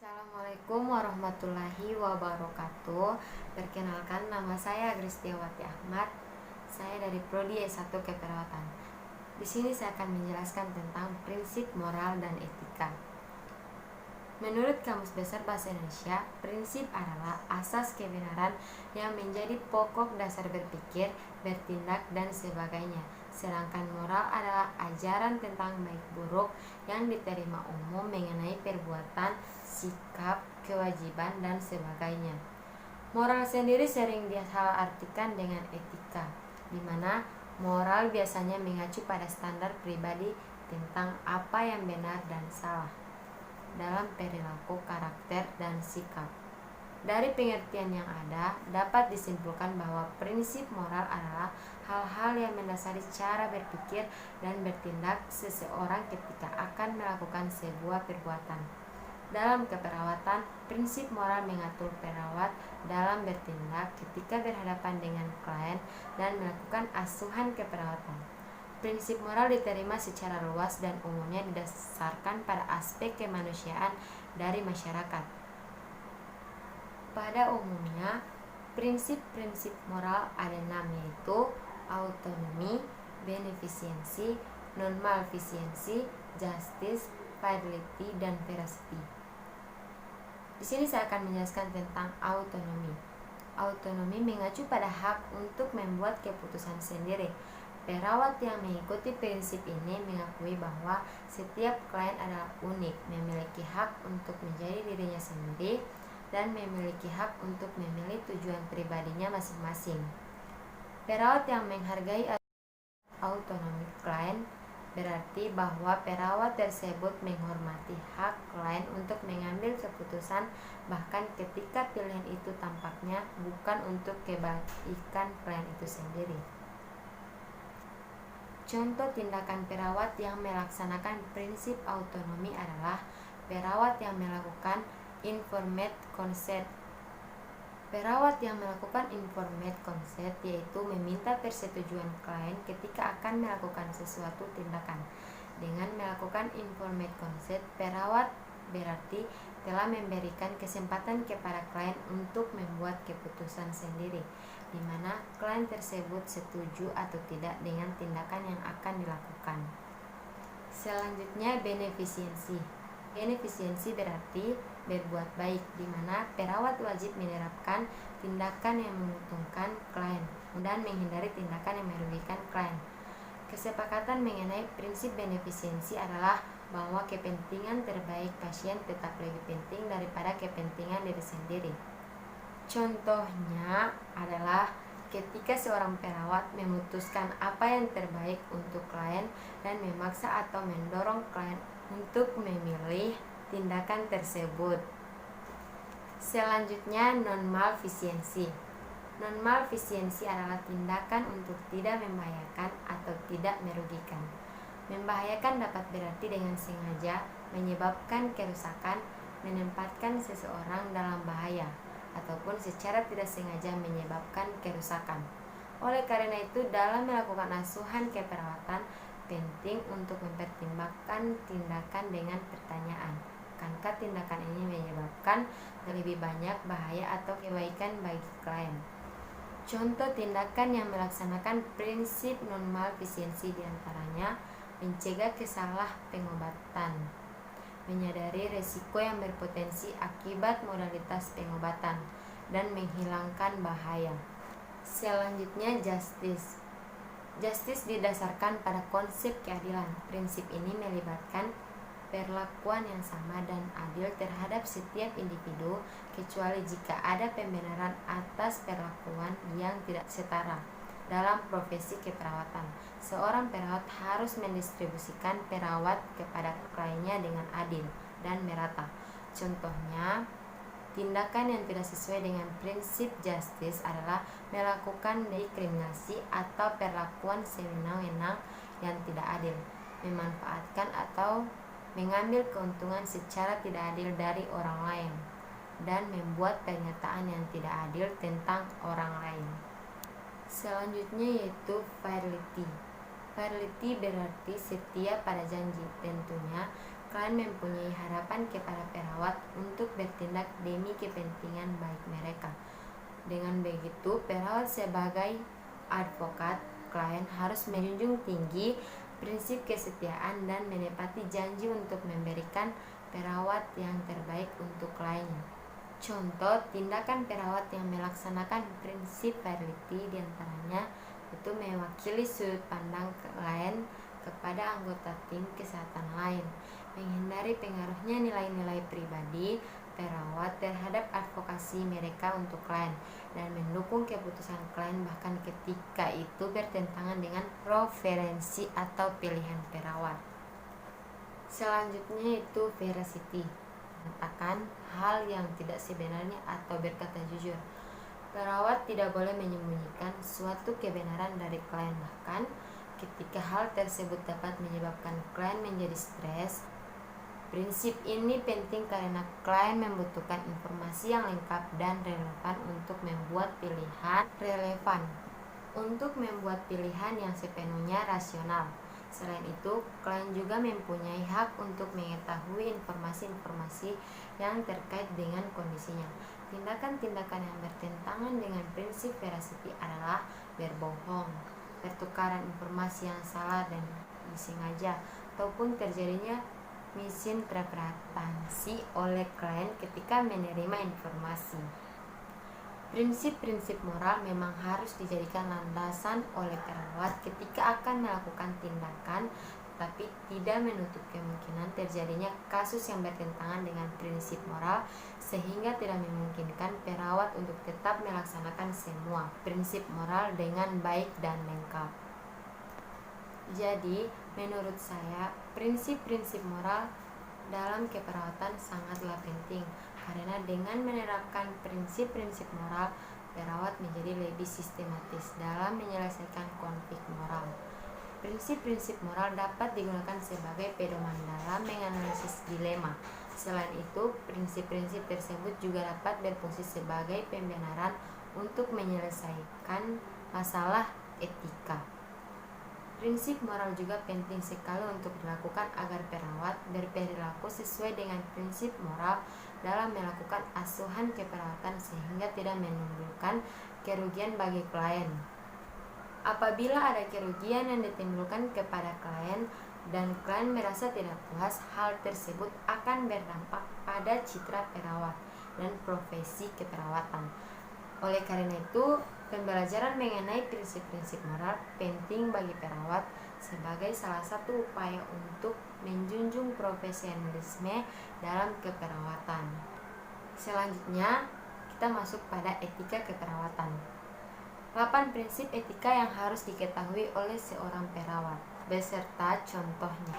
Assalamualaikum warahmatullahi wabarakatuh. Perkenalkan, nama saya Agristiawati Ahmad. Saya dari Prodi S1 Keperawatan. Di sini saya akan menjelaskan tentang prinsip moral dan etika. Menurut Kamus Besar Bahasa Indonesia, prinsip adalah asas kebenaran yang menjadi pokok dasar berpikir, bertindak, dan sebagainya. Sedangkan moral adalah ajaran tentang baik buruk yang diterima umum mengenai perbuatan, sikap, kewajiban, dan sebagainya. Moral sendiri sering disalahartikan dengan etika, di mana moral biasanya mengacu pada standar pribadi tentang apa yang benar dan salah dalam perilaku, karakter, dan sikap. Dari pengertian yang ada, dapat disimpulkan bahwa prinsip moral adalah hal-hal yang mendasari cara berpikir dan bertindak seseorang ketika akan melakukan sebuah perbuatan. Dalam keperawatan, prinsip moral mengatur perawat dalam bertindak ketika berhadapan dengan klien dan melakukan asuhan keperawatan. Prinsip moral diterima secara luas dan umumnya didasarkan pada aspek kemanusiaan dari masyarakat. Pada umumnya, prinsip-prinsip moral ada 6, yaitu autonomi, beneficence, non-maleficence, justice, fidelity, dan veracity. Di sini saya akan menjelaskan tentang autonomi. Autonomi mengacu pada hak untuk membuat keputusan sendiri. Perawat yang mengikuti prinsip ini mengakui bahwa setiap klien adalah unik, memiliki hak untuk menjadi dirinya sendiri, dan memiliki hak untuk memilih tujuan pribadinya masing-masing. Perawat yang menghargai autonomi klien berarti bahwa perawat tersebut menghormati hak klien untuk mengambil keputusan, bahkan ketika pilihan itu tampaknya bukan untuk kebaikan klien itu sendiri. Contoh tindakan perawat yang melaksanakan prinsip autonomi adalah perawat yang melakukan informed consent. Perawat yang melakukan informed consent yaitu meminta persetujuan klien ketika akan melakukan sesuatu tindakan. Dengan melakukan informed consent, perawat berarti telah memberikan kesempatan kepada klien untuk membuat keputusan sendiri, di mana klien tersebut setuju atau tidak dengan tindakan yang akan dilakukan. Selanjutnya, beneficence. Beneficence berarti berbuat baik, di mana perawat wajib menerapkan tindakan yang menguntungkan klien dan menghindari tindakan yang merugikan klien. Kesepakatan mengenai prinsip beneficence adalah bahwa kepentingan terbaik pasien tetap lebih penting daripada kepentingan diri sendiri. Contohnya adalah ketika seorang perawat memutuskan apa yang terbaik untuk klien dan memaksa atau mendorong klien untuk memilih tindakan tersebut. Selanjutnya, non-maleficence. Non-maleficence adalah tindakan untuk tidak membahayakan atau tidak merugikan. Membahayakan dapat berarti dengan sengaja menyebabkan kerusakan, menempatkan seseorang dalam bahaya, ataupun secara tidak sengaja menyebabkan kerusakan. Oleh karena itu, dalam melakukan asuhan keperawatan, penting untuk mempertimbangkan tindakan dengan pertanyaan, akankah tindakan ini menyebabkan lebih banyak bahaya atau kebaikan bagi klien. Contoh tindakan yang melaksanakan prinsip non-maleficence diantaranya mencegah kesalah pengobatan, menyadari resiko yang berpotensi akibat modalitas pengobatan, dan menghilangkan bahaya. Selanjutnya, justice. Justice didasarkan pada konsep keadilan. Prinsip ini melibatkan perlakuan yang sama dan adil terhadap setiap individu, kecuali jika ada pembenaran atas perlakuan yang tidak setara. Dalam profesi keperawatan, seorang perawat harus mendistribusikan perawat kepada kliennya dengan adil dan merata. Contohnya, tindakan yang tidak sesuai dengan prinsip justice adalah melakukan diskriminasi atau perlakuan sewenang-wenang yang tidak adil, memanfaatkan atau mengambil keuntungan secara tidak adil dari orang lain, dan membuat pernyataan yang tidak adil tentang orang lain. Selanjutnya yaitu fidelity. Fidelity berarti setia pada janji. Tentunya, klien dan mempunyai harapan kepada perawat untuk bertindak demi kepentingan baik mereka. Dengan begitu, perawat sebagai advokat klien harus menjunjung tinggi prinsip kesetiaan dan menepati janji untuk memberikan perawat yang terbaik untuk kliennya. Contoh tindakan perawat yang melaksanakan prinsip fairlity diantaranya itu mewakili sudut pandang klien kepada anggota tim kesehatan lain, menghindari pengaruhnya nilai-nilai pribadi perawat terhadap advokasi mereka untuk klien, dan mendukung keputusan klien bahkan ketika itu bertentangan dengan preferensi atau pilihan perawat. Selanjutnya itu veracity, mengatakan hal yang tidak sebenarnya atau berkata jujur. Perawat tidak boleh menyembunyikan suatu kebenaran dari klien, bahkan ketika hal tersebut dapat menyebabkan klien menjadi stres. Prinsip ini penting karena klien membutuhkan informasi yang lengkap dan relevan untuk membuat pilihan yang sepenuhnya rasional. Selain itu, klien juga mempunyai hak untuk mengetahui informasi-informasi yang terkait dengan kondisinya. Tindakan-tindakan yang bertentangan dengan prinsip veracity adalah berbohong, pertukaran informasi yang salah dan disengaja, ataupun terjadinya misinterpretasi oleh klien ketika menerima informasi. Prinsip-prinsip moral memang harus dijadikan landasan oleh perawat ketika akan melakukan tindakan, tetapi tidak menutup kemungkinan terjadinya kasus yang bertentangan dengan prinsip moral sehingga tidak memungkinkan perawat untuk tetap melaksanakan semua prinsip moral dengan baik dan lengkap. Jadi, menurut saya, prinsip-prinsip moral dalam keperawatan sangatlah penting, karena dengan menerapkan prinsip-prinsip moral, perawat menjadi lebih sistematis dalam menyelesaikan konflik moral. Prinsip-prinsip moral dapat digunakan sebagai pedoman dalam menganalisis dilema. Selain itu, prinsip-prinsip tersebut juga dapat berfungsi sebagai pembenaran untuk menyelesaikan masalah etika. Prinsip moral juga penting sekali untuk dilakukan agar perawat berperilaku sesuai dengan prinsip moral dalam melakukan asuhan keperawatan sehingga tidak menimbulkan kerugian bagi klien. Apabila ada kerugian yang ditimbulkan kepada klien dan klien merasa tidak puas, hal tersebut akan berdampak pada citra perawat dan profesi keperawatan. Oleh karena itu, pembelajaran mengenai prinsip-prinsip moral penting bagi perawat sebagai salah satu upaya untuk menjunjung profesionalisme dalam keperawatan. Selanjutnya, kita masuk pada etika keperawatan. 8 prinsip etika yang harus diketahui oleh seorang perawat, beserta contohnya.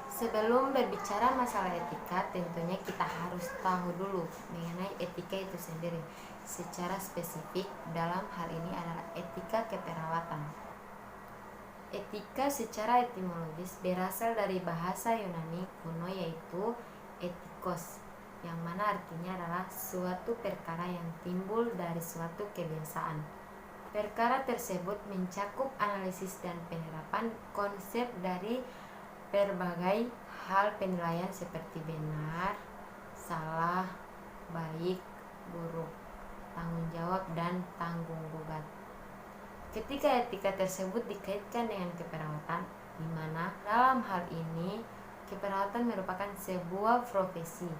Sebelum berbicara masalah etika, tentunya kita harus tahu dulu mengenai etika itu sendiri. Secara spesifik, dalam hal ini adalah etika keperawatan. Etika secara etimologis berasal dari bahasa Yunani kuno yaitu etikos, yang mana artinya adalah suatu perkara yang timbul dari suatu kebiasaan. Perkara tersebut mencakup analisis dan penerapan konsep dari berbagai hal penilaian seperti benar, salah, baik, buruk, tanggung jawab, dan tanggung gugat. Ketika etika tersebut dikaitkan dengan keperawatan, di mana dalam hal ini keperawatan merupakan sebuah profesi,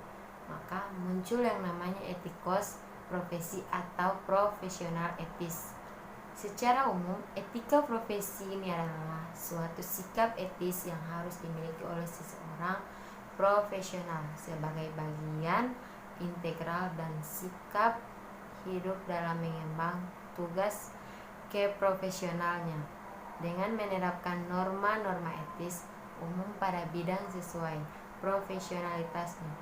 maka muncul yang namanya etikos profesi atau profesional etis. Secara umum, etika profesi ini adalah suatu sikap etis yang harus dimiliki oleh seseorang profesional sebagai bagian integral dan sikap hidup dalam mengemban tugas keprofesionalnya dengan menerapkan norma-norma etis umum pada bidang sesuai profesionalitasnya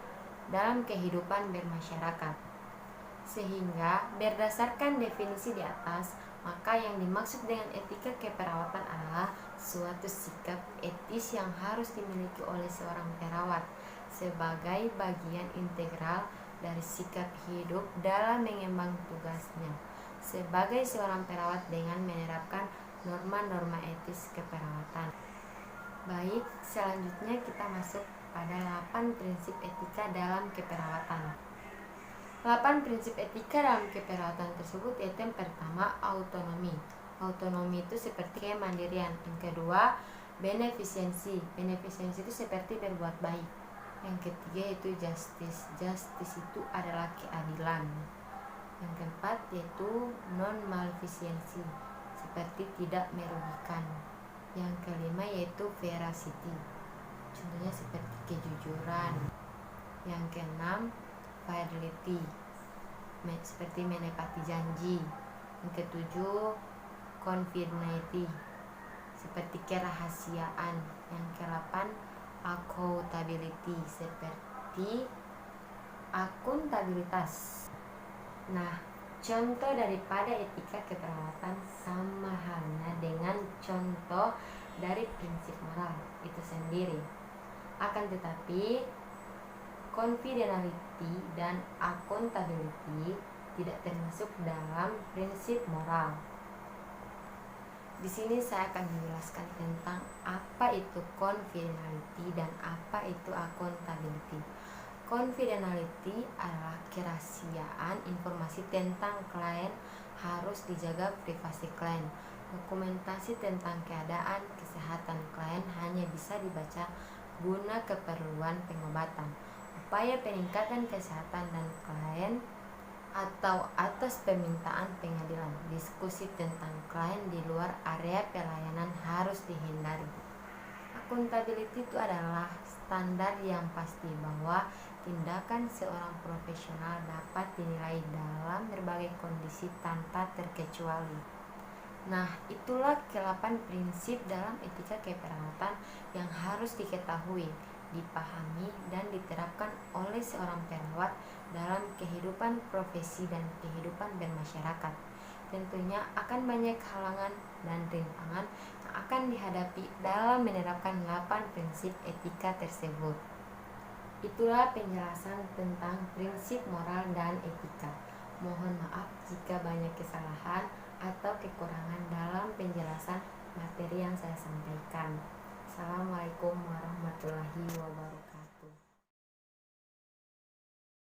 dalam kehidupan bermasyarakat. Sehingga berdasarkan definisi di atas, maka yang dimaksud dengan etika keperawatan adalah suatu sikap etis yang harus dimiliki oleh seorang perawat sebagai bagian integral dari sikap hidup dalam mengemban tugasnya sebagai seorang perawat dengan menerapkan norma-norma etis keperawatan. Baik, selanjutnya kita masuk pada 8 prinsip etika dalam keperawatan. 8 prinsip etika dalam keperawatan tersebut yaitu yang pertama, autonomi. Autonomi itu seperti kemandirian. Yang kedua, benefisiensi. Benefisiensi itu seperti berbuat baik. Yang ketiga yaitu justice. Justice itu adalah keadilan. Yang keempat yaitu non malefisiensi, seperti tidak merugikan. Yang kelima yaitu veracity, contohnya seperti kejujuran. Yang keenam, fidelity, seperti menepati janji. Yang ketujuh, confidentiality, seperti kerahasiaan. Yang kedelapan, accountability, seperti akuntabilitas. Nah, contoh daripada etika keperawatan sama halnya dengan contoh dari prinsip moral itu sendiri. Akan tetapi, confidentiality dan accountability tidak termasuk dalam prinsip moral. Di sini saya akan menjelaskan tentang apa itu confidentiality dan apa itu accountability. Confidentiality adalah kerahasiaan informasi tentang klien, harus dijaga privasi klien. Dokumentasi tentang keadaan kesehatan klien hanya bisa dibaca guna keperluan pengobatan, upaya peningkatan kesehatan dan klien, atau atas permintaan pengadilan. Diskusi tentang klien di luar area pelayanan harus dihindari. Accountability itu adalah standar yang pasti bahwa tindakan seorang profesional dapat dinilai dalam berbagai kondisi tanpa terkecuali. Nah, itulah ke-8 prinsip dalam etika keperawatan yang harus diketahui, dipahami, dan diterapkan oleh seorang perawat dalam kehidupan profesi dan kehidupan bermasyarakat. Tentunya akan banyak halangan dan rintangan yang akan dihadapi dalam menerapkan 8 prinsip etika tersebut. Itulah penjelasan tentang prinsip moral dan etika. Mohon maaf jika banyak kesalahan atau kekurangan dalam penjelasan materi yang saya sampaikan. Assalamualaikum warahmatullahi wabarakatuh.